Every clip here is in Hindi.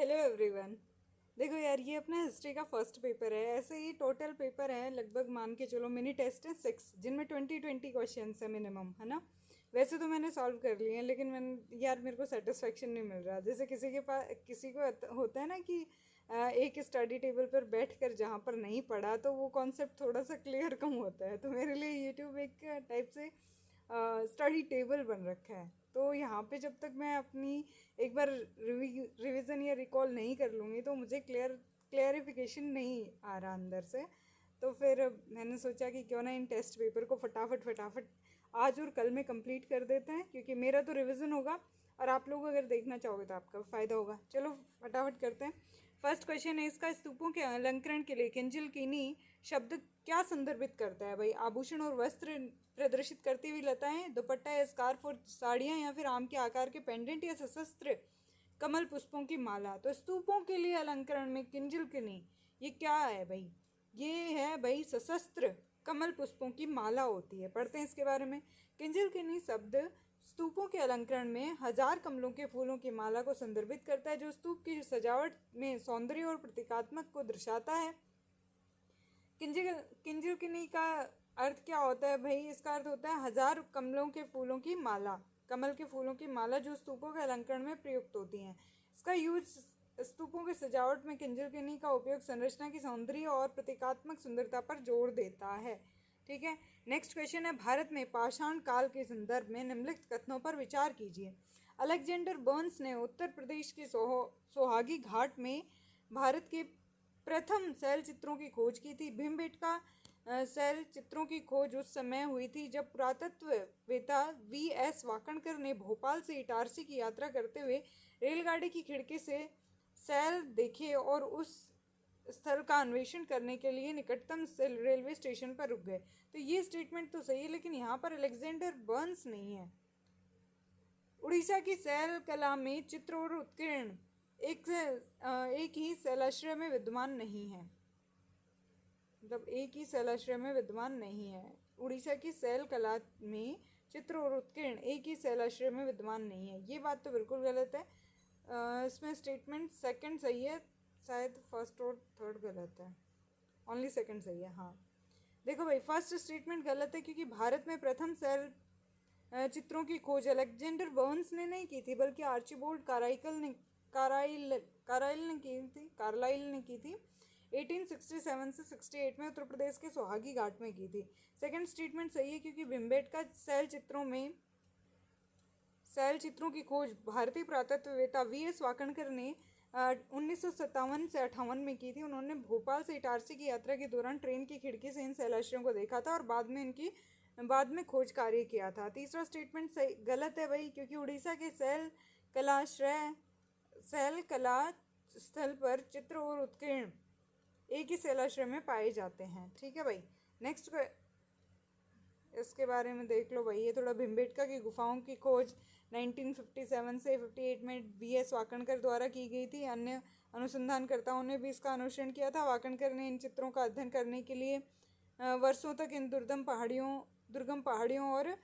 Hello everyone. देखो यार, ये अपना हिस्ट्री का फर्स्ट पेपर है। ऐसे ही टोटल पेपर है लगभग, मान के चलो मिनी टेस्ट है 6, जिनमें 20-20 क्वेश्चन है मिनिमम, है ना। वैसे तो मैंने सॉल्व कर लिए हैं, लेकिन यार मेरे को सेटिस्फेक्शन नहीं मिल रहा। जैसे किसी के पास किसी को होता है ना कि एक स्टडी टेबल पर बैठ कर जहाँ पर नहीं पढ़ा तो वो कॉन्सेप्ट थोड़ा सा क्लियर कम होता है। तो मेरे लिए यूट्यूब एक टाइप से स्टडी टेबल बन रखा है। तो यहाँ पे जब तक मैं अपनी एक बार रिवीजन या रिकॉल नहीं कर लूँगी तो मुझे क्लियरिफिकेशन नहीं आ रहा अंदर से। तो फिर मैंने सोचा कि क्यों ना इन टेस्ट पेपर को फटाफट फटाफट आज और कल में कंप्लीट कर देते हैं, क्योंकि मेरा तो रिवीजन होगा और आप लोग अगर देखना चाहोगे तो आपका फ़ायदा होगा। चलो फटाफट करते हैं। फर्स्ट क्वेश्चन है इसका, स्तूपों के अलंकरण के लिए किंजलकिनी शब्द क्या संदर्भित करता है भाई? आभूषण और वस्त्र प्रदर्शित करती हुई लताएं, दुपट्टा या स्कार्फ और साड़ियाँ, या फिर आम के आकार के पेंडेंट या सशस्त्र कमल पुष्पों की माला। तो स्तूपों के लिए अलंकरण में किंजलकिनी ये क्या है भाई? ये है भाई सशस्त्र कमल पुष्पों की माला होती है। पढ़ते हैं इसके बारे में। किंजलकिनी शब्द स्तूपों के अलंकरण में हजार कमलों के फूलों की माला को संदर्भित करता है, जो स्तूप की सजावट में सौंदर्य और प्रतीकात्मक को दर्शाता है। किंजलकिनी का अर्थ क्या होता है भाई? इसका अर्थ होता है हजार कमलों के फूलों की माला, कमल के फूलों की माला जो स्तूपों के अलंकरण में प्रयुक्त होती हैं। इसका यूज स्तूपों की सजावट में किंजलकिनी का उपयोग संरचना की सौंदर्य और प्रतीकात्मक सुंदरता पर जोर देता है। ठीक है। नेक्स्ट क्वेश्चन है, भारत में पाषाण काल के संदर्भ में निम्नलिखित कथनों पर विचार कीजिए। अलेक्जेंडर बर्न्स ने उत्तर प्रदेश के सोहागी घाट में भारत के प्रथम शैल चित्रों की खोज की थी। भीमबेटका शैल चित्रों की खोज उस समय हुई थी जब पुरातत्ववेत्ता V.S. वाकणकर ने भोपाल से इटारसी की यात्रा करते हुए रेलगाड़ी की खिड़की से शैल देखे और उस स्थल का अन्वेषण करने के लिए निकटतम रेलवे स्टेशन पर रुक गए। तो ये स्टेटमेंट तो सही है, लेकिन यहाँ पर अलेक्जेंडर बर्न्स नहीं है। उड़ीसा की शैल कला में चित्र और उत्कीर्ण एक ही शैलाश्रय में विद्यमान नहीं है। मतलब एक ही शैलाश्रय में विद्यमान नहीं है। उड़ीसा की शैल कला में चित्र और उत्कीर्ण एक ही शैलाश्रय में विद्यमान नहीं है, ये बात तो बिल्कुल गलत है। इसमें स्टेटमेंट सेकंड सही है, शायद फर्स्ट और थर्ड गलत है। ओनली सेकंड सही है। हाँ देखो भाई, फर्स्ट स्टेटमेंट गलत है, क्योंकि भारत में प्रथम शैल चित्रों की खोज अलेक्जेंडर बर्न्स ने नहीं की थी, बल्कि आर्चिबाल्ड कार्लाइल ने की थी 1867 से 68 में उत्तर प्रदेश के सोहागी घाट में की थी। सेकंड स्टेटमेंट सही है, क्योंकि भीमबेटका शैल चित्रों की खोज भारतीय पुरातत्ववेत्ता V.S. वाकणकर ने 1957 से 58 में की थी। उन्होंने भोपाल से इटारसी की यात्रा के दौरान ट्रेन की खिड़की से इन शैलाश्रयों को देखा था और बाद में खोज कार्य किया था। तीसरा स्टेटमेंट सही गलत है भाई, क्योंकि उड़ीसा के शैल कला स्थल पर चित्र और उत्कीर्ण एक ही शैलाश्रय में पाए जाते हैं। ठीक है भाई। नेक्स्ट इसके बारे में देख लो भाई। ये थोड़ा भीमबेटका की गुफाओं की खोज 1957 से 58 में V.S. वाकणकर द्वारा की गई थी। अन्य अनुसंधानकर्ताओं ने भी इसका अनुसरण किया था। वाकणकर ने इन चित्रों का अध्ययन करने के लिए वर्षों तक इन दुर्गम पहाड़ियों और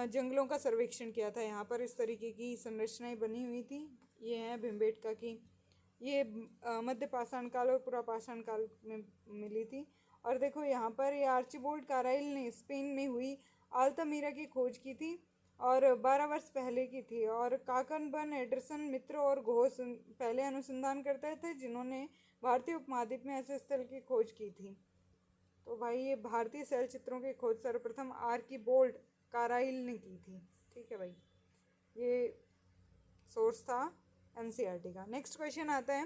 जंगलों का सर्वेक्षण किया था। यहाँ पर इस तरीके की संरचनाएं बनी हुई थी। ये हैं भीमबेटका की। ये मध्य पाषाण काल और पूरा पाषाण काल में मिली थी। और देखो यहाँ पर ये आर्चिबाल्ड काराइल ने स्पेन में हुई अल्तामिरा की खोज की थी और 12 वर्ष पहले की थी। और काकनबर्न, एंडरसन, मित्र और घोष पहले अनुसंधान करते थे जिन्होंने भारतीय उपमहाद्वीप में ऐसे स्थल की खोज की थी। तो भाई ये भारतीय शैल चित्रों की खोज सर्वप्रथम आर्चिबाल्ड काराइल ने की थी। ठीक है भाई, ये सोर्स था NCERT का। नेक्स्ट क्वेश्चन आता है,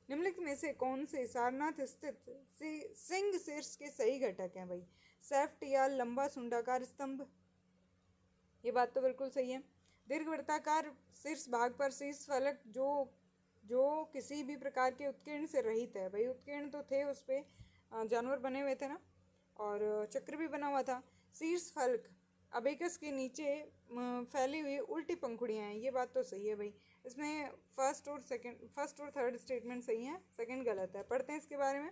निम्नलिखित में से कौन से सारनाथ स्थित सिंह शीर्ष के सही घटक हैं भाई? सेफ्ट या लंबा सुंडाकार स्तंभ? ये बात तो बिल्कुल सही है। दीर्घवृत्ताकार शीर्ष भाग पर शीर्ष फलक जो जो किसी भी प्रकार के उत्कीर्ण से रहित है। भाई उत्कीर्ण तो थे, उस पर जानवर बने हुए थे ना, और चक्र भी बना हुआ था। शीर्ष फलक अबेकस के नीचे फैली हुई उल्टी पंखुड़ियाँ हैं। ये बात तो सही है भाई। इसमें फर्स्ट और थर्ड स्टेटमेंट सही है, सेकंड गलत है। पढ़ते हैं इसके बारे में।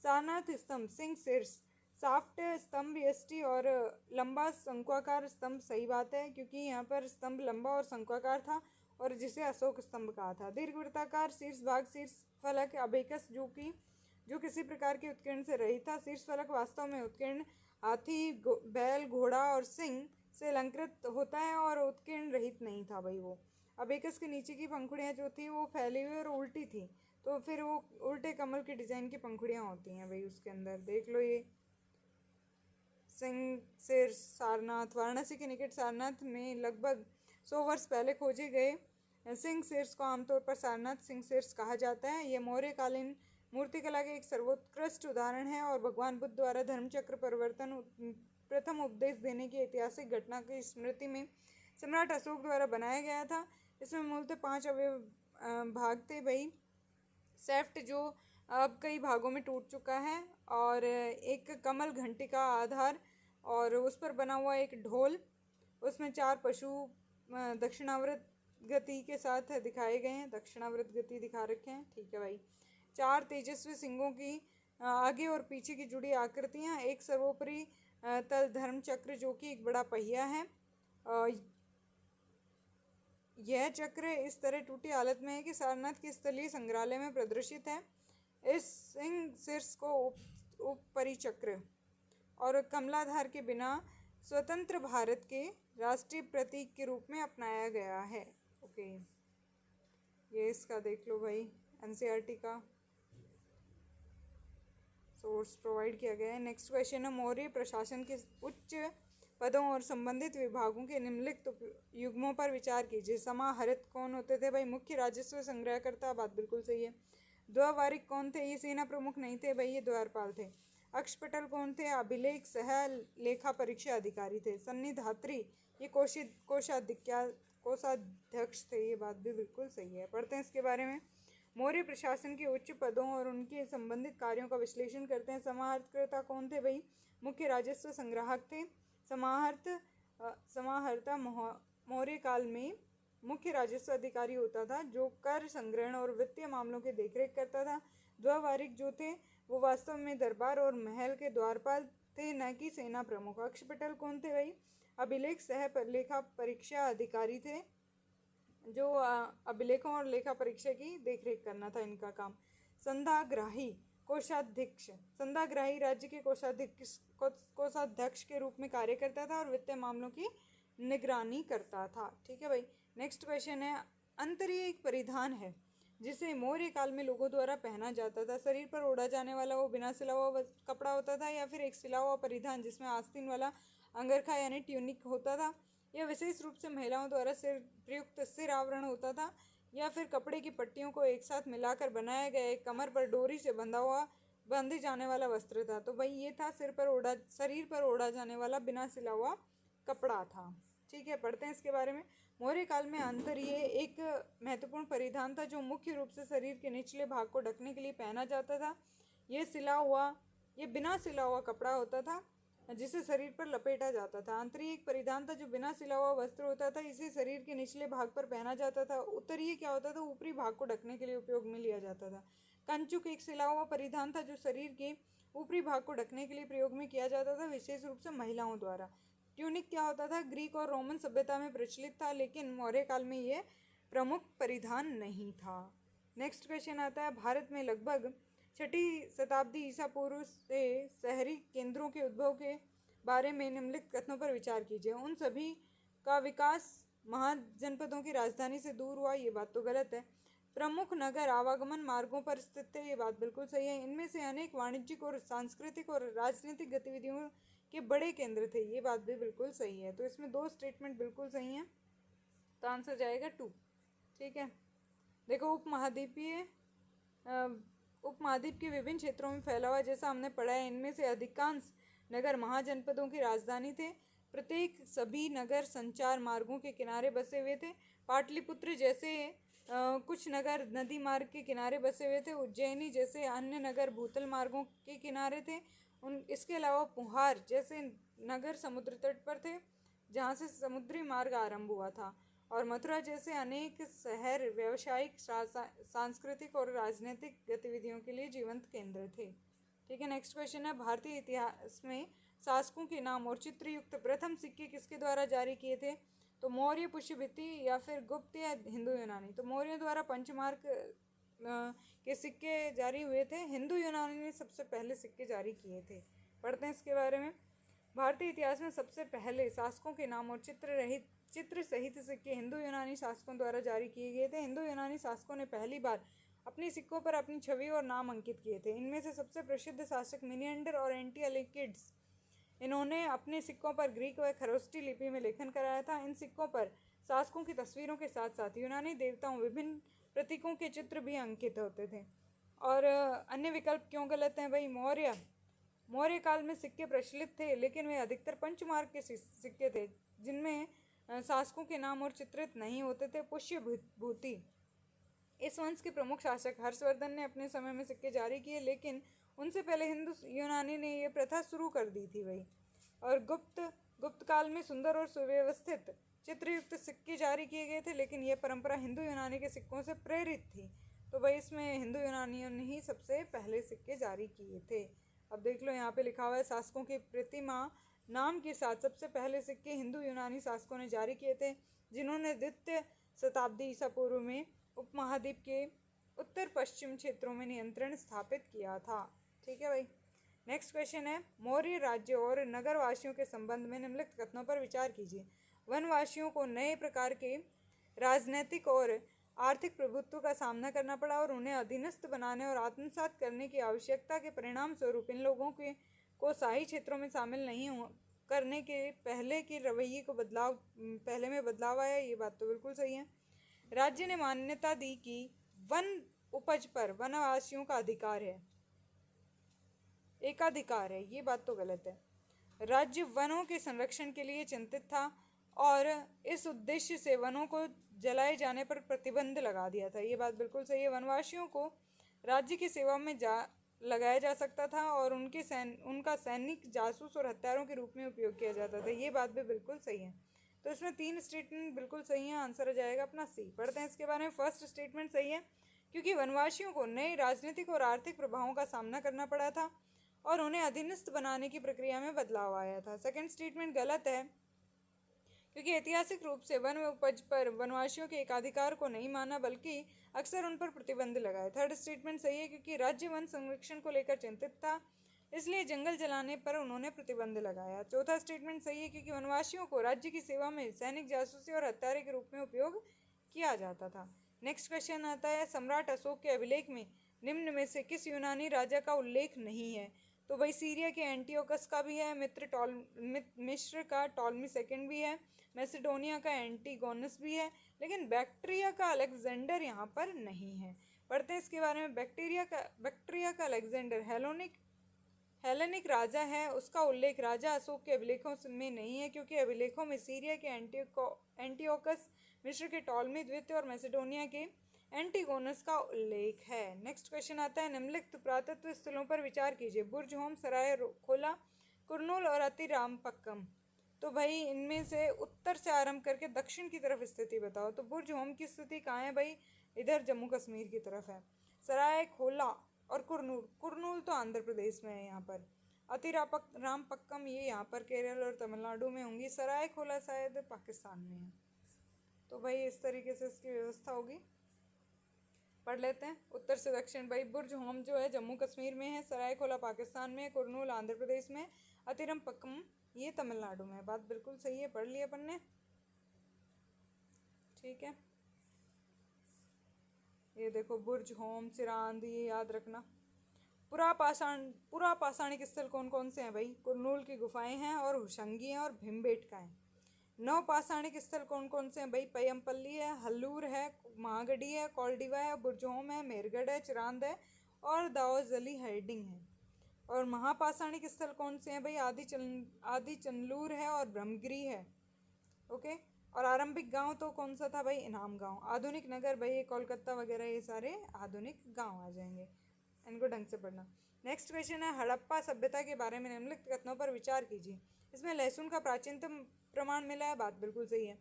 सारनाथ स्तंभ सिंह शीर्ष, साफ्ट स्तंभ यष्टि और लंबा शंक्वाकार स्तंभ सही बात है, क्योंकि यहाँ पर स्तंभ लंबा और शंक्वाकार था और जिसे अशोक स्तंभ कहा था। दीर्घवृत्ताकार शीर्ष भाग शीर्ष फलक अबेकस जो किसी प्रकार के उत्कीर्ण से रहित था। शीर्ष फलक वास्तव में उत्कीर्ण हाथी, बैल, घोड़ा और सिंह से अलंकृत होता है और उत्कीर्ण रहित नहीं था भाई वो। अबेकस के नीचे की पंखुड़ियाँ जो थी वो फैली हुई और उल्टी थी, तो फिर वो उल्टे कमल के डिजाइन की पंखुड़ियाँ होती हैं भाई उसके अंदर। देख लो ये सिंह सिर सारनाथ, वाराणसी के निकट सारनाथ में लगभग 100 वर्ष पहले खोजे गए सिंह सिर्स को आमतौर पर सारनाथ सिंह सिर्स कहा जाता है। यह मौर्यकालीन मूर्तिकला के एक सर्वोत्कृष्ट उदाहरण है और भगवान बुद्ध द्वारा धर्मचक्र परिवर्तन प्रथम उपदेश देने की ऐतिहासिक घटना की स्मृति में सम्राट अशोक द्वारा बनाया गया था। इसमें मूलतः 5 अवयव भाग थे भाई। सेफ्ट जो अब कई भागों में टूट चुका है, और एक कमल घंटी का आधार और उस पर बना हुआ एक ढोल, उसमें 4 पशु दक्षिणावर्त गति के साथ दिखाए गए हैं, दक्षिणावर्त गति दिखा रखे हैं, ठीक है भाई। 4 तेजस्वी सिंहों की आगे और पीछे की जुड़ी आकृतियां, एक सर्वोपरि तल धर्म चक्र जो कि एक बड़ा पहिया है। यह चक्र इस तरह टूटी हालत में है कि सारनाथ के स्थलीय संग्रहालय में प्रदर्शित है। इस सिंह शीर्ष को उप परिचक्र और कमलाधार के बिना स्वतंत्र भारत के राष्ट्रीय प्रतीक के रूप में अपनाया गया है। ओके, ये इसका देख लो भाई, एनसीईआरटी का सोर्स प्रोवाइड किया गया है। नेक्स्ट क्वेश्चन है, मौर्य प्रशासन के उच्च पदों और संबंधित विभागों के निम्नलिखित युग्मों पर विचार कीजिए। समाहर्त कौन होते थे भाई? मुख्य राजस्व संग्रहकर्ता, बात बिल्कुल सही है। द्वावारिक कौन थे? ये सेना प्रमुख नहीं थे भाई, ये द्वारपाल थे। अक्षपटल कौन थे? अभिलेख सह लेखा परीक्षा अधिकारी थे। सन्निधात्री ये कोषाध्यक्ष थे, ये बात भी बिल्कुल सही है। पढ़ते हैं इसके बारे में। मौर्य प्रशासन के उच्च पदों और उनके संबंधित कार्यों का विश्लेषण करते हैं। समाहर्तकर्ता कौन थे भाई? मुख्य राजस्व संग्राहक थे। समाहर्ता मौर्य काल में मुख्य राजस्व अधिकारी होता था जो कर संग्रहण और वित्तीय मामलों की देखरेख करता था। द्वावारिक जो थे वो वास्तव में दरबार और महल के द्वारपाल थे, न कि सेना प्रमुख। अक्षपटल कौन थे भाई? अभिलेख सह लेखा परीक्षा अधिकारी थे, जो अभिलेखों और लेखा परीक्षा की देखरेख करना था इनका काम। संधाग्राही कोषाध्यक्ष, संधाग्राही राज्य के कोषाध्यक्ष के रूप में कार्य करता था और वित्तीय मामलों की निगरानी करता था, ठीक है भाई। नेक्स्ट क्वेश्चन है, अंतरीय एक परिधान है जिसे मौर्य काल में लोगों द्वारा पहना जाता था। शरीर पर ओढ़ा जाने वाला वो बिना सिला हुआ कपड़ा होता था, या फिर एक सिला हुआ परिधान जिसमें आस्तीन वाला अंगरखा यानी ट्यूनिक होता था। यह विशेष रूप से महिलाओं द्वारा सिर प्रयुक्त सिर आवरण होता था, या फिर कपड़े की पट्टियों को एक साथ मिलाकर बनाया गया एक कमर पर डोरी से बांधे जाने वाला वस्त्र था। तो भाई ये था शरीर पर ओढ़ा जाने वाला बिना सिला हुआ कपड़ा था, ठीक है। पढ़ते हैं इसके बारे में। मौर्य काल में अंतरीय एक महत्वपूर्ण परिधान था जो मुख्य रूप से शरीर के निचले भाग को ढकने के लिए पहना जाता था। ये बिना सिला हुआ कपड़ा होता था जिसे शरीर पर लपेटा जाता था। अंतरीय एक परिधान था जो बिना सिला हुआ वस्त्र होता था, इसे शरीर के निचले भाग पर पहना जाता था। उत्तरीय क्या होता था? ऊपरी भाग को ढकने के लिए उपयोग में लिया जाता था। कंचुक एक सिला हुआ परिधान था जो शरीर के ऊपरी भाग को ढकने के लिए प्रयोग में किया जाता था, विशेष रूप से महिलाओं द्वारा। ट्यूनिक क्या होता था? ग्रीक और रोमन सभ्यता में प्रचलित था, लेकिन मौर्य काल में यह प्रमुख परिधान नहीं था। नेक्स्ट क्वेश्चन आता है, भारत में लगभग 6वीं शताब्दी ईसा पूर्व से शहरी केंद्रों के उद्भव के बारे में निम्नलिखित कथनों पर विचार कीजिए। उन सभी का विकास महाजनपदों की राजधानी से दूर हुआ, ये बात तो गलत है। प्रमुख नगर आवागमन मार्गों पर स्थित थे, ये बात बिल्कुल सही है। इनमें से अनेक वाणिज्यिक और सांस्कृतिक और राजनीतिक गतिविधियों के बड़े केंद्र थे, ये बात भी बिल्कुल सही है। तो इसमें 2 स्टेटमेंट बिल्कुल सही हैं, तो आंसर जाएगा 2, ठीक है। देखो, उपमहाद्वीप के विभिन्न क्षेत्रों में फैला हुआ, जैसा हमने पढ़ा है, इनमें से अधिकांश नगर महाजनपदों की राजधानी थे। सभी नगर संचार मार्गों के किनारे बसे हुए थे। पाटलिपुत्र जैसे कुछ नगर नदी मार्ग के किनारे बसे हुए थे। उज्जैनी जैसे अन्य नगर भूतल मार्गों के किनारे थे। इसके अलावा पुहार जैसे नगर समुद्र तट पर थे, जहाँ से समुद्री मार्ग आरंभ हुआ था। और मथुरा जैसे अनेक शहर व्यावसायिक, सांस्कृतिक और राजनीतिक गतिविधियों के लिए जीवंत केंद्र थे, ठीक है। नेक्स्ट क्वेश्चन है, भारतीय इतिहास में शासकों के नाम और चित्रयुक्त प्रथम सिक्के किसके द्वारा जारी किए थे? तो मौर्य, पुष्यभृति या फिर गुप्त या हिंदू यूनानी। तो मौर्यों द्वारा पंचमार्क के सिक्के जारी हुए थे। हिंदू यूनानी ने सबसे पहले सिक्के जारी किए थे। पढ़ते हैं इसके बारे में। भारतीय इतिहास में सबसे पहले शासकों के नाम और चित्र सहित सिक्के हिंदू यूनानी शासकों द्वारा जारी किए गए थे। हिंदू यूनानी शासकों ने पहली बार अपने सिक्कों पर अपनी छवि और नाम अंकित किए थे। इनमें से सबसे प्रसिद्ध शासक मिनिएंडर और एंटिअलिकिड्स, इन्होंने अपने सिक्कों पर ग्रीक व खरोष्टी लिपि में लेखन कराया था। इन सिक्कों पर शासकों की तस्वीरों के साथ साथ यूनानी देवताओं, विभिन्न प्रतीकों के चित्र भी अंकित होते थे। और अन्य विकल्प क्यों गलत हैं भाई? मौर्य काल में सिक्के प्रचलित थे, लेकिन वे अधिकतर पंचमार्क के सिक्के थे, जिनमें शासकों के नाम और चित्रित नहीं होते थे। पुष्यभूति, इस वंश के प्रमुख शासक हर्षवर्धन ने अपने समय में सिक्के जारी किए, लेकिन उनसे पहले हिंदू यूनानी ने यह प्रथा शुरू कर दी थी भाई। और गुप्त काल में सुंदर और सुव्यवस्थित चित्रयुक्त सिक्के जारी किए गए थे, लेकिन यह परंपरा हिंदू यूनानी के सिक्कों से प्रेरित थी। तो भाई इसमें हिंदू यूनानियों ने ही सबसे पहले सिक्के जारी किए थे। अब देख लो, यहाँ पे लिखा हुआ है शासकों की प्रतिमा नाम के साथ सबसे पहले सिक्के हिंदू यूनानी शासकों ने जारी किए थे, जिन्होंने द्वितीय शताब्दी ईसा पूर्व में उपमहाद्वीप के उत्तर पश्चिम क्षेत्रों में नियंत्रण स्थापित किया था। ठीक है भाई। नेक्स्ट क्वेश्चन है, मौर्य राज्य और नगरवासियों के संबंध में निम्नलिखित कथनों पर विचार कीजिए। वनवासियों को नए प्रकार के राजनैतिक और आर्थिक प्रभुत्व का सामना करना पड़ा और उन्हें अधीनस्थ बनाने और आत्मसात करने की आवश्यकता के परिणाम स्वरूप इन लोगों को शाही क्षेत्रों में शामिल नहीं करने के पहले के रवैये को पहले में बदलाव आया। ये बात तो बिल्कुल सही है। राज्य ने मान्यता दी कि वन उपज पर वनवासियों का एकाधिकार है। ये बात तो गलत है। राज्य वनों के संरक्षण के लिए चिंतित था और इस उद्देश्य से वनों को जलाए जाने पर प्रतिबंध लगा दिया था। ये बात बिल्कुल सही है। वनवासियों को राज्य की सेवा में लगाया जा सकता था और उनका सैनिक, जासूस और हत्यारों के रूप में उपयोग किया जाता था। ये बात भी बिल्कुल सही है। तो इसमें 3 स्टेटमेंट बिल्कुल सही है। आंसर आ जाएगा अपना सी। पढ़ते हैं इसके बारे में। फर्स्ट स्टेटमेंट सही है, क्योंकि वनवासियों को नए राजनीतिक और आर्थिक प्रभावों का सामना करना पड़ा था और उन्हें अधीनस्थ बनाने की प्रक्रिया में बदलाव आया था। सेकंड स्टेटमेंट गलत है, क्योंकि ऐतिहासिक रूप से वन उपज पर वनवासियों के एकाधिकार को नहीं माना, बल्कि अक्सर उन पर प्रतिबंध लगाए। थर्ड स्टेटमेंट सही है, क्योंकि राज्य वन संरक्षण को लेकर चिंतित था, इसलिए जंगल जलाने पर उन्होंने प्रतिबंध लगाया। चौथा स्टेटमेंट सही है, क्योंकि वनवासियों को राज्य की सेवा में सैनिक, जासूसी और हत्यारे के रूप में उपयोग किया जाता था। नेक्स्ट क्वेश्चन आता है, सम्राट अशोक के अभिलेख में निम्न में से किस यूनानी राजा का उल्लेख नहीं है? तो भाई सीरिया के एंटियोकस का भी है, मिस्र का टॉलमी सेकंड भी है, मैसेडोनिया का एंटीगोनस भी है, लेकिन बैक्ट्रिया का अलेक्जेंडर यहाँ पर नहीं है। पढ़ते हैं इसके बारे में। बैक्ट्रिया का अलेक्जेंडर हेलेनिक राजा है। उसका उल्लेख राजा अशोक के अभिलेखों में नहीं है, क्योंकि अभिलेखों में सीरिया के एंटियोकस, मिस्र के टॉलमी द्वितीय और मैसेडोनिया के एंटीगोनस का उल्लेख है। नेक्स्ट क्वेश्चन आता है, निम्नलिखित पुरातत्व स्थलों पर विचार कीजिए। बुर्ज होम, सराय खोला, कुर्नूल और अतिरामपक्कम। तो भाई इनमें से उत्तर से आरंभ करके दक्षिण की तरफ स्थिति बताओ। तो बुर्ज होम की स्थिति कहाँ है भाई? इधर जम्मू कश्मीर की तरफ है। सराय खोला और कुर्नूल तो आंध्र प्रदेश में है यहाँ पर। अतिरामपक्कम ये यहाँ पर केरल और तमिलनाडु में होंगी। सराय खोला शायद पाकिस्तान में है। तो भाई इस तरीके से इसकी व्यवस्था होगी। पढ़ लेते हैं। उत्तर से दक्षिण भाई, बुर्ज होम जो है जम्मू कश्मीर में है, सराय खोला पाकिस्तान में, कुर्नूल आंध्र प्रदेश में, अतिरमपक्कम ये तमिलनाडु में है। बात बिल्कुल सही है, पढ़ लिया अपन ने। ठीक है, ये देखो बुर्ज होम, चिरांद, ये याद रखना। पुरा पाषाणिक स्थल कौन कौन से हैं भाई? कुर्नूल की गुफाएं हैं और हुशंगी हैं और भीमबेटका है। नौ पाषाणिक स्थल कौन कौन से हैं भाई? पय्यमपल्ली है, हल्लूर है, महागढ़ी है, कौलडिवा है, बुर्ज होम है, मेरगढ़ है, चिरांद है और दाओजली हाइडिंग है। और महापाषाणिक स्थल कौन से हैं भाई? आदि चंदलूर है और ब्रह्मगिरी है। ओके। और आरंभिक गांव तो कौन सा था भाई? इनाम गांव। आधुनिक नगर भाई कोलकाता वगैरह, ये सारे आधुनिक गांव आ जाएंगे। इनको ढंग से पढ़ना। नेक्स्ट क्वेश्चन है, हड़प्पा सभ्यता के बारे में निम्नलिखित कथनों पर विचार कीजिए। इसमें लहसुन का प्राचीनतम प्रमाण मिला है। बात बिल्कुल सही है।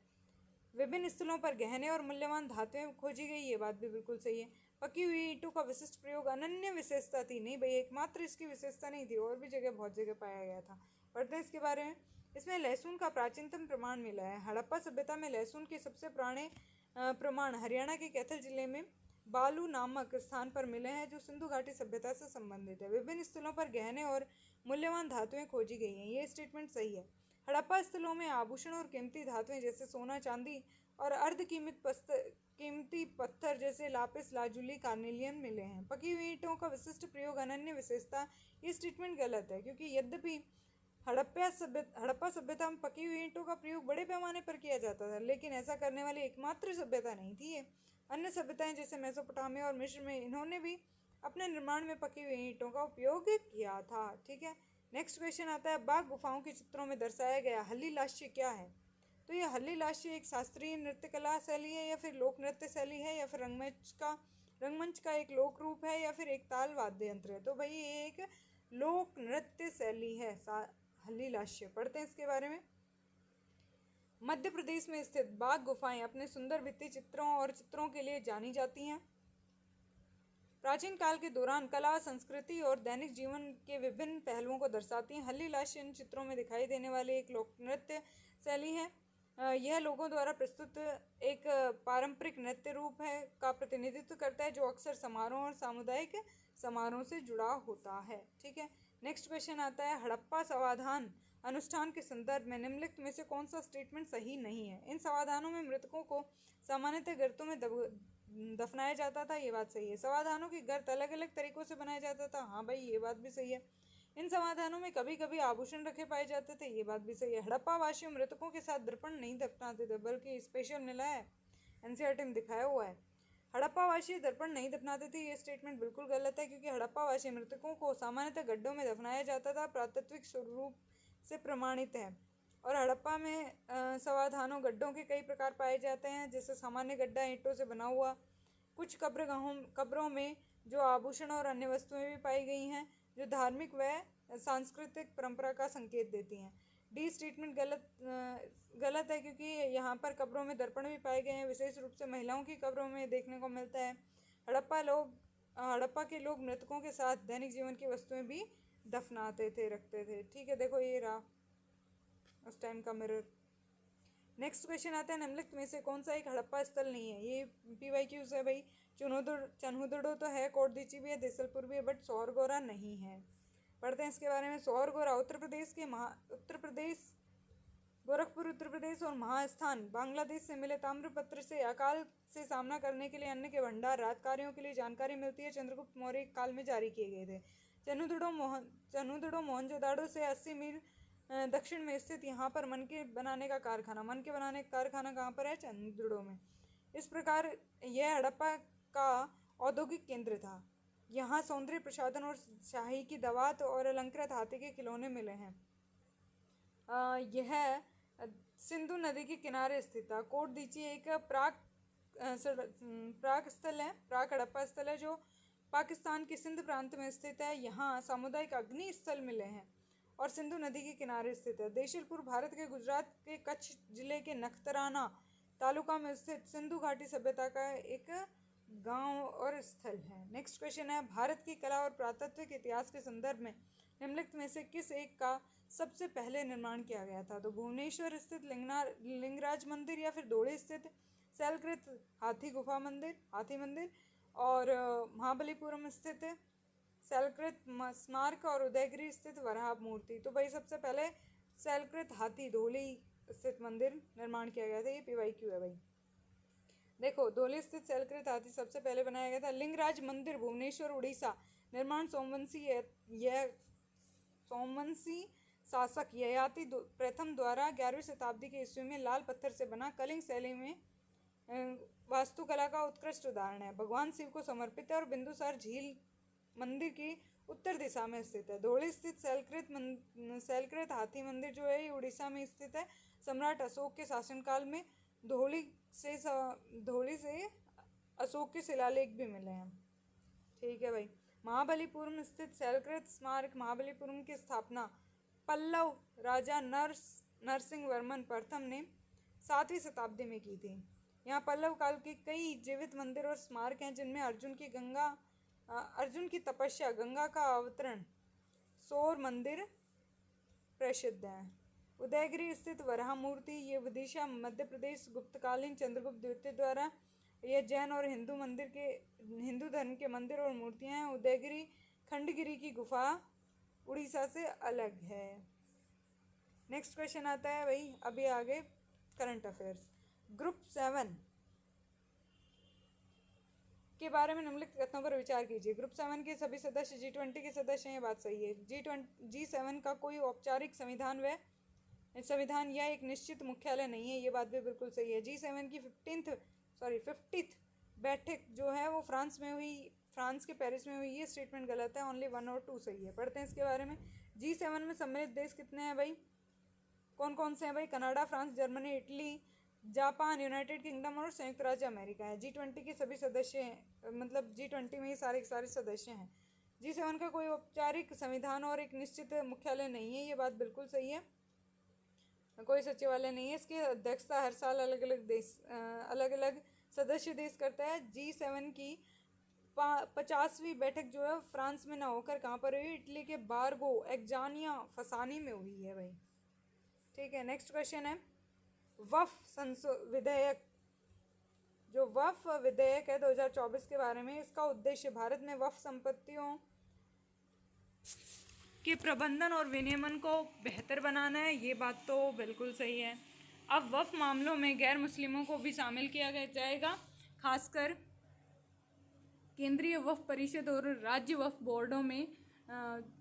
विभिन्न स्थलों पर गहने और मूल्यवान धातुएं खोजी गई। ये बात भी बिल्कुल सही है। पकी हुई ईंटों का विशिष्ट प्रयोग अनन्य विशेषता थी। नहीं भाई, एकमात्र इसकी विशेषता नहीं थी, और भी जगह बहुत जगह पाया गया था। पढ़ते हैं इसके बारे में। इसमें लहसुन का प्राचीनतम प्रमाण मिला है। हड़प्पा सभ्यता में लहसुन के सबसे पुराने प्रमाण हरियाणा के कैथल जिले में बालू नामक स्थान पर मिले हैं, जो सिंधु घाटी सभ्यता से संबंधित है। विभिन्न स्थलों पर गहने और मूल्यवान धातुएं खोजी गई हैं। ये स्टेटमेंट सही है। हड़प्पा स्थलों में आभूषण और कीमती धातुएं जैसे सोना, चांदी और कीमती पत्थर जैसे लापिस लाजुली, कार्नेलियन मिले हैं। पकी हुई ईंटों का विशिष्ट प्रयोग अनन्य विशेषता। ये स्टेटमेंट गलत है, क्योंकि यद्यपि हड़प्पा सभ्यता में पकी हुई ईंटों का प्रयोग बड़े पैमाने पर किया जाता था, लेकिन ऐसा करने वाली एकमात्र सभ्यता नहीं थी ये। अन्य सभ्यताएं जैसे मेसोपोटामिया और मिस्र में इन्होंने भी अपने निर्माण में पकी हुई ईंटों का उपयोग किया था। ठीक है, नेक्स्ट क्वेश्चन आता है, बाघ गुफाओं के चित्रों में दर्शाया गया हल्लीलाश्य क्या है? तो ये हल्लीलाश्य एक शास्त्रीय नृत्य कला शैली है, या फिर लोक नृत्य शैली है, या फिर रंगमंच का एक लोक रूप है, या फिर एक ताल वाद्य यंत्र है? तो भाई ये एक लोक नृत्य शैली है हल्लीलाश्य। पढ़ते हैं इसके बारे में। मध्य प्रदेश में स्थित बाघ गुफाएं अपने सुंदर भित्ति चित्रों और चित्रों के लिए जानी जाती हैं। प्राचीन काल के दौरान कला, संस्कृति और दैनिक जीवन के विभिन्न पहलुओं को दर्शाती हैं। हल्लीलाश्य इन चित्रों में दिखाई देने वाली एक लोक नृत्य शैली है। यह लोगों द्वारा प्रस्तुत एक पारंपरिक नृत्य रूप है का प्रतिनिधित्व करता है, जो अक्सर समारोह और सामुदायिक समारोह से जुड़ा होता है। ठीक है, नेक्स्ट क्वेश्चन आता है, हड़प्पा समाधान अनुष्ठान के संदर्भ में निम्नलिखित में से कौन सा स्टेटमेंट सही नहीं है? इन समाधानों में मृतकों को सामान्यतः गर्तों में दफनाया जाता था। ये बात सही है। समाधानों की गर्त अलग अलग तरीकों से बनाया जाता था। हाँ भाई, ये बात भी सही है। इन समाधानों में कभी कभी आभूषण रखे पाए जाते थे। ये बात भी सही है। हड़प्पा वासियों मृतकों के साथ दर्पण नहीं दफनाते थे, बल्कि स्पेशल मिला है, एनसीईआरटी में दिखाया हुआ है। हड़प्पा वासी दर्पण नहीं दफनाते थे। ये स्टेटमेंट बिल्कुल गलत है, क्योंकि हड़प्पा वासी मृतकों को सामान्यतः गड्ढों में दफनाया जाता था, प्राकृतिक स्वरूप से प्रमाणित है। और हड़प्पा में समाधानों गड्ढों के कई प्रकार पाए जाते हैं, जैसे सामान्य गड्ढा ईंटों से बना हुआ। कुछ कब्रों में जो आभूषण और अन्य वस्तुएं भी पाई गई हैं, जो धार्मिक व सांस्कृतिक परंपरा का संकेत देती हैं। डी स्टेटमेंट गलत है, क्योंकि यहाँ पर कब्रों में दर्पण भी पाए गए हैं, विशेष रूप से महिलाओं की कब्रों में देखने को मिलता है। हड़प्पा के लोग मृतकों के साथ दैनिक जीवन की वस्तुएं भी दफनाते थे, रखते थे। ठीक है, देखो ये रहा उस टाइम का मिरर। नेक्स्ट क्वेश्चन आता है, निम्नलिखित में से कौन सा एक हड़प्पा स्थल नहीं है? ये PYQs है भाई। चन्हुदड़ो तो है, कोटदीची भी है, देसलपुर भी है, बट सौरगोरा नहीं है। पढ़ते हैं इसके बारे में। सौरगोरा उत्तर प्रदेश गोरखपुर उत्तर प्रदेश और महास्थान बांग्लादेश से मिले ताम्रपत्र से अकाल से सामना करने के लिए अन्न के भंडार, राहत कार्यों के लिए जानकारी मिलती है। चंद्रगुप्त मौर्य काल में जारी किए गए थे। चन्हुदड़ो मोहनजोदाड़ो से 80 मील दक्षिण में स्थित यहाँ पर मन के बनाने का कारखाना कहाँ पर है? चंहुदड़ो में। इस प्रकार यह हड़प्पा का औद्योगिक केंद्र था। यहाँ सौंदर्य प्रसाधन और शाही की दवात और अलंकृत हाथी के खिलौने मिले हैं। यह सिंधु नदी के किनारे स्थित था। कोटदीची एक प्राक हड़प्पा स्थल है, जो पाकिस्तान के सिंध प्रांत में स्थित है। यहाँ सामुदायिक अग्नि स्थल मिले हैं और सिंधु नदी के किनारे स्थित है। देशलपुर भारत के गुजरात के कच्छ जिले के नखतराना तालुका में स्थित सिंधु घाटी सभ्यता का एक गांव और स्थल है। नेक्स्ट क्वेश्चन है, भारत की कला और पुरातत्विक इतिहास के संदर्भ में निम्नलिखित में से किस एक का सबसे पहले निर्माण किया गया था? तो भुवनेश्वर स्थित लिंगराज मंदिर, या फिर धौली स्थित शैलकृत हाथी मंदिर, और महाबलीपुरम स्थित शैलकृत स्मारक, और उदयगिरी स्थित वराह मूर्ति। तो भाई सबसे पहले शैलकृत हाथी धौली स्थित मंदिर निर्माण किया गया था। ये PYQ है भाई। देखो, धौली स्थित शैलकृत हाथी सबसे पहले बनाया गया था। लिंगराज मंदिर भुवनेश्वर उड़ीसा, निर्माण सोमवंशी शासक ययाति प्रथम द्वारा 11वीं शताब्दी के ईस्वी में लाल पत्थर से बना कलिंग शैली में वास्तुकला का उत्कृष्ट उदाहरण है। भगवान शिव को समर्पित है और बिंदुसार झील मंदिर की उत्तर दिशा में स्थित है। धौली स्थित शैलकृत हाथी मंदिर जो है, ये उड़ीसा में स्थित है। सम्राट अशोक के शासनकाल में धौली से अशोक के शिलालेख भी मिले हैं। ठीक है भाई। महाबलीपुरम स्थित शैलकृत स्मारक महाबलीपुरम की स्थापना पल्लव राजा नरसिंह वर्मन प्रथम ने 7वीं शताब्दी में की थी। यहाँ पल्लव काल के कई जीवित मंदिर और स्मारक हैं, जिनमें अर्जुन की तपस्या, गंगा का अवतरण, सौर मंदिर प्रसिद्ध है। उदयगिरी स्थित वराह मूर्ति, ये विदिशा मध्य प्रदेश गुप्तकालीन चंद्रगुप्त द्वितीय द्वारा, ये जैन और हिंदू धर्म के मंदिर और मूर्तियां हैं। उदयगिरी खंडगिरी की गुफा उड़ीसा से अलग है। नेक्स्ट क्वेश्चन आता है भाई अभी आगे करंट अफेयर्स। ग्रुप 7 के बारे में निम्नलिखित कथनों पर विचार कीजिए। ग्रुप 7 के सभी सदस्य G20 के सदस्य हैं, ये बात सही है। G7 का कोई औपचारिक संविधान या एक निश्चित मुख्यालय नहीं है, ये बात भी बिल्कुल सही है। G7 की 50th बैठक जो है वो फ्रांस के पेरिस में हुई। ये स्टेटमेंट गलत है, ओनली 1 और 2 सही है। पढ़ते हैं इसके बारे में। G7 में सम्मिलित देश कितने हैं भाई, कौन कौन से हैं भाई? Canada, France, Germany, Italy, Japan, United kingdom और संयुक्त राज्य अमेरिका है। G20 के सभी सदस्य हैं, मतलब G20 में ये सारे सदस्य हैं। G7 का कोई औपचारिक संविधान और एक निश्चित मुख्यालय नहीं है, ये बात बिल्कुल सही है। कोई सचिवालय नहीं है। इसकी अध्यक्षता हर साल अलग अलग सदस्य देश करता है। G7 की 50वीं बैठक जो है फ्रांस में ना होकर कहाँ पर हुई? इटली के बारगो एग्जानिया फसानी में हुई है भाई। ठीक है, नेक्स्ट क्वेश्चन है विधेयक। जो वक्फ विधेयक है 2024 के बारे में, इसका उद्देश्य भारत में वक्फ संपत्तियों के प्रबंधन और विनियमन को बेहतर बनाना है, ये बात तो बिल्कुल सही है। अब वक्फ मामलों में गैर मुस्लिमों को भी शामिल किया जाएगा, खासकर केंद्रीय वक्फ परिषद और राज्य वक्फ बोर्डों में।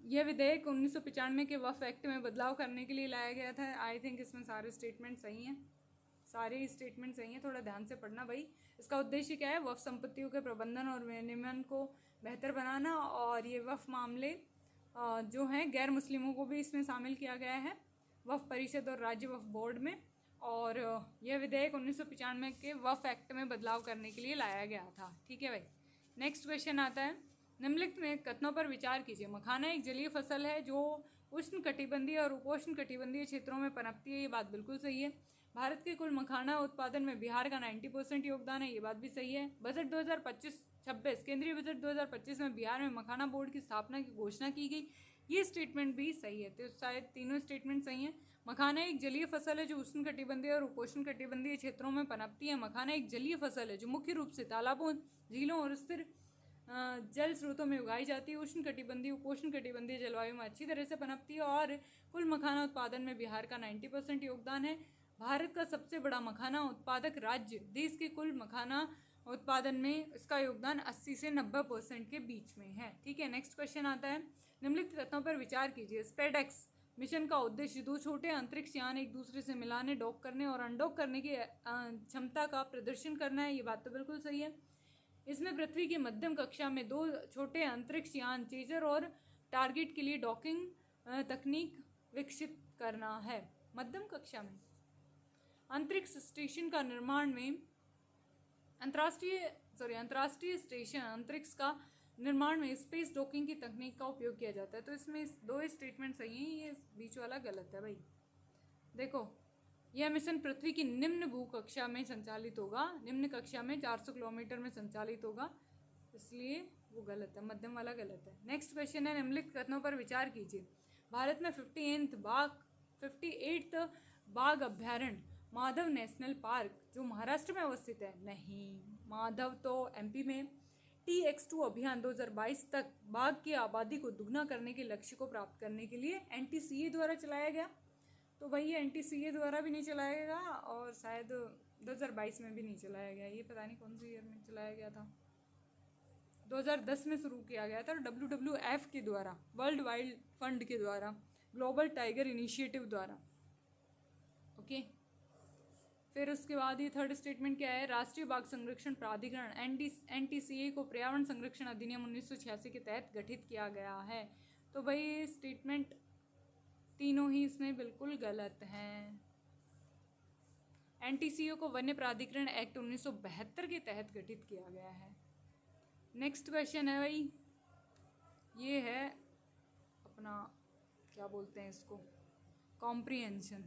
यह विधेयक 1995 के वक्फ एक्ट में बदलाव करने के लिए लाया गया था। आई थिंक इसमें सारे स्टेटमेंट सही हैं, थोड़ा ध्यान से पढ़ना भाई। इसका उद्देश्य क्या है? वक्फ संपत्तियों के प्रबंधन और विनियमन को बेहतर बनाना, और ये वक्फ मामले जो हैं गैर मुस्लिमों को भी इसमें शामिल किया गया है वक्फ परिषद और राज्य वक्फ बोर्ड में। और यह विधेयक 1995 के वक्फ एक्ट में बदलाव करने के लिए लाया गया था। ठीक है भाई, नेक्स्ट क्वेश्चन आता है। निम्नलिखित में कथनों पर विचार कीजिए। मखाना एक जलीय फसल है जो उष्ण कटिबंधीय और उपोष्ण कटिबंधीय क्षेत्रों में पनपती है, ये बात बिल्कुल सही है। भारत के कुल मखाना उत्पादन में बिहार का 90% योगदान है, ये बात भी सही है। बजट 2025-26 केंद्रीय बजट 2025 में बिहार में मखाना बोर्ड की स्थापना की घोषणा की गई, ये स्टेटमेंट भी सही है। तो शायद तीनों स्टेटमेंट सही हैं। मखाना एक जलीय फसल है जो उष्ण कटिबंधीय और उपोष्ण कटिबंधीय क्षेत्रों में पनपती है। मखाना एक जलीय फसल है जो मुख्य रूप से तालाबों, झीलों और स्थिर जल स्रोतों में उगाई जाती है। उष्ण कटिबंधीय उपोष्ण कटिबंधीय जलवायु में अच्छी तरह से पनपती है और कुल मखाना उत्पादन में बिहार का 90% योगदान है। भारत का सबसे बड़ा मखाना उत्पादक राज्य, देश के कुल मखाना उत्पादन में इसका योगदान 80 से 90% के बीच में है। ठीक है, नेक्स्ट क्वेश्चन आता है। निम्नलिखित कथनों पर विचार कीजिए। स्पेसएक्स मिशन का उद्देश्य 2 छोटे अंतरिक्ष यान एक दूसरे से मिलाने, डॉक करने और अनडॉक करने की क्षमता का प्रदर्शन करना है, ये बात तो बिल्कुल सही है। इसमें पृथ्वी की मध्यम कक्षा में 2 छोटे अंतरिक्ष यान चेजर और टारगेट के लिए डॉकिंग तकनीक विकसित करना है। मध्यम कक्षा में अंतरिक्ष स्टेशन का निर्माण में अंतर्राष्ट्रीय स्टेशन अंतरिक्ष का निर्माण में स्पेस डॉकिंग की तकनीक का उपयोग किया जाता है। तो इसमें 2 स्टेटमेंट सही हैं, ये बीच वाला गलत है भाई। देखो, यह मिशन पृथ्वी की निम्न भू कक्षा में संचालित होगा, निम्न कक्षा में 400 किलोमीटर में संचालित होगा, इसलिए वो गलत है, मध्यम वाला गलत है। नेक्स्ट क्वेश्चन है। निम्नलिखित कथनों पर विचार कीजिए। भारत में 58th बाघ अभ्यारण्य माधव नेशनल पार्क जो महाराष्ट्र में अवस्थित है, नहीं, माधव तो एमपी में। TX2 अभियान 2022 तक बाघ की आबादी को दुगना करने के लक्ष्य को प्राप्त करने के लिए NTCA द्वारा चलाया गया। तो भाई ये NTCA द्वारा भी नहीं चलाया गया और शायद 2022 में भी नहीं चलाया गया, ये पता नहीं कौन सी ईयर में चलाया गया था। 2010 में शुरू किया गया था WWF के द्वारा, वर्ल्ड वाइल्ड फंड के द्वारा, ग्लोबल टाइगर इनिशिएटिव द्वारा। ओके, फिर उसके बाद ये थर्ड स्टेटमेंट क्या है। राष्ट्रीय बाघ संरक्षण प्राधिकरण NTCA को पर्यावरण संरक्षण अधिनियम 1986 के तहत गठित किया गया है। तो भाई ये स्टेटमेंट तीनों ही इसमें बिल्कुल गलत हैं। NTCA को वन्य प्राधिकरण एक्ट 1972 के तहत गठित किया गया है। नेक्स्ट क्वेश्चन है भाई, ये है अपना क्या बोलते हैं इसको, कॉम्प्रिहेंशन।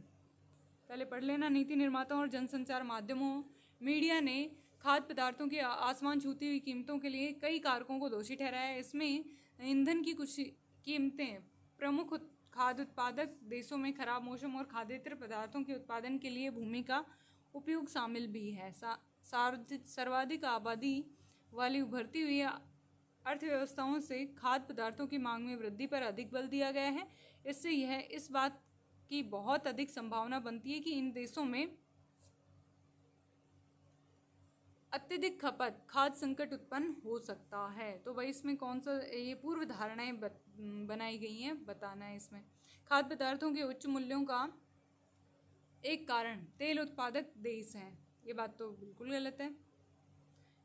पहले पढ़ लेना। नीति निर्माताओं और जनसंचार माध्यमों मीडिया ने खाद्य पदार्थों की आसमान छूती हुई कीमतों के लिए कई कारकों को दोषी ठहराया है। इसमें ईंधन की कुछ कीमतें प्रमुख खाद्य उत्पादक देशों में खराब मौसम और खाद्येतर पदार्थों के उत्पादन के लिए भूमि का उपयोग शामिल भी है। सर्वाधिक आबादी वाली उभरती हुई अर्थव्यवस्थाओं से खाद्य पदार्थों की मांग में वृद्धि पर अधिक बल दिया गया है। इससे यह इस बात की बहुत अधिक संभावना बनती है कि इन देशों में अत्यधिक खपत खाद्य संकट उत्पन्न हो सकता है। तो भाई इसमें कौन सा ये पूर्व धारणाएं बनाई गई हैं, बताना है इसमें। खाद्य पदार्थों के उच्च मूल्यों का एक कारण तेल उत्पादक देश हैं, ये बात तो बिल्कुल गलत है।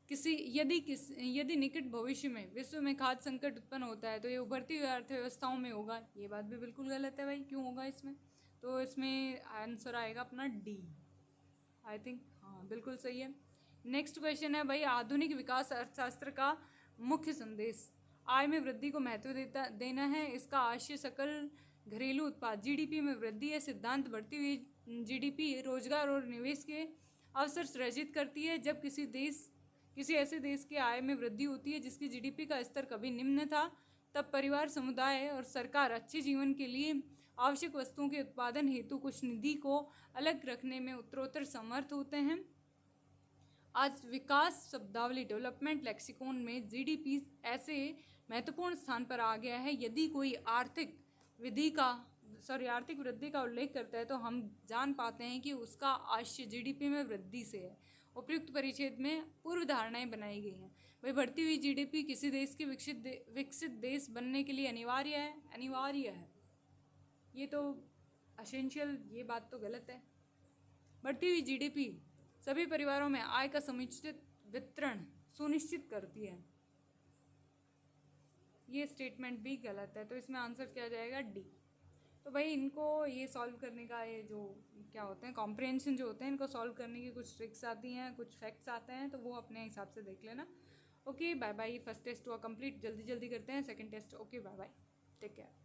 यदि निकट भविष्य में विश्व में खाद्य संकट उत्पन्न होता है तो ये उभरती हुई अर्थव्यवस्थाओं में होगा, ये बात भी बिल्कुल गलत है भाई। क्यों होगा इसमें? तो इसमें आंसर आएगा अपना डी। आई थिंक हाँ बिल्कुल सही है। नेक्स्ट क्वेश्चन है भाई, आधुनिक विकास अर्थशास्त्र का मुख्य संदेश आय में वृद्धि को महत्व देना है। इसका आशय सकल घरेलू उत्पाद जीडीपी में वृद्धि है। सिद्धांत बढ़ती हुई जीडीपी रोजगार और निवेश के अवसर सृजित करती है। जब किसी ऐसे देश की आय में वृद्धि होती है जिसकी जीडीपी का स्तर कभी निम्न था, तब परिवार, समुदाय और सरकार अच्छे जीवन के लिए आवश्यक वस्तुओं के उत्पादन हेतु कुछ निधि को अलग रखने में उत्तरोत्तर समर्थ होते हैं। आज विकास शब्दावली डेवलपमेंट लेक्सिकॉन में जीडीपी ऐसे महत्वपूर्ण स्थान पर आ गया है। यदि कोई आर्थिक वृद्धि का उल्लेख करता है तो हम जान पाते हैं कि उसका आशय जीडीपी में वृद्धि से है। उपयुक्त परिच्छेद में पूर्व धारणाएं बनाई गई हैं। भाई बढ़ती हुई जीडीपी किसी देश के विकसित देश बनने के लिए अनिवार्य है। ये तो एसेंशियल, ये बात तो गलत है। बढ़ती हुई जीडीपी सभी परिवारों में आय का समुचित वितरण सुनिश्चित करती है, ये स्टेटमेंट भी गलत है। तो इसमें आंसर क्या जाएगा? डी। तो भाई इनको ये सॉल्व करने का, ये जो क्या होते हैं कॉम्प्रिहेंशन जो होते हैं, इनको सॉल्व करने की कुछ ट्रिक्स आती हैं, कुछ फैक्ट्स आते हैं, तो वो अपने हिसाब से देख लेना। Okay bye bye. First test हुआ कंप्लीट, जल्दी जल्दी करते हैं second test. Okay bye bye, take care.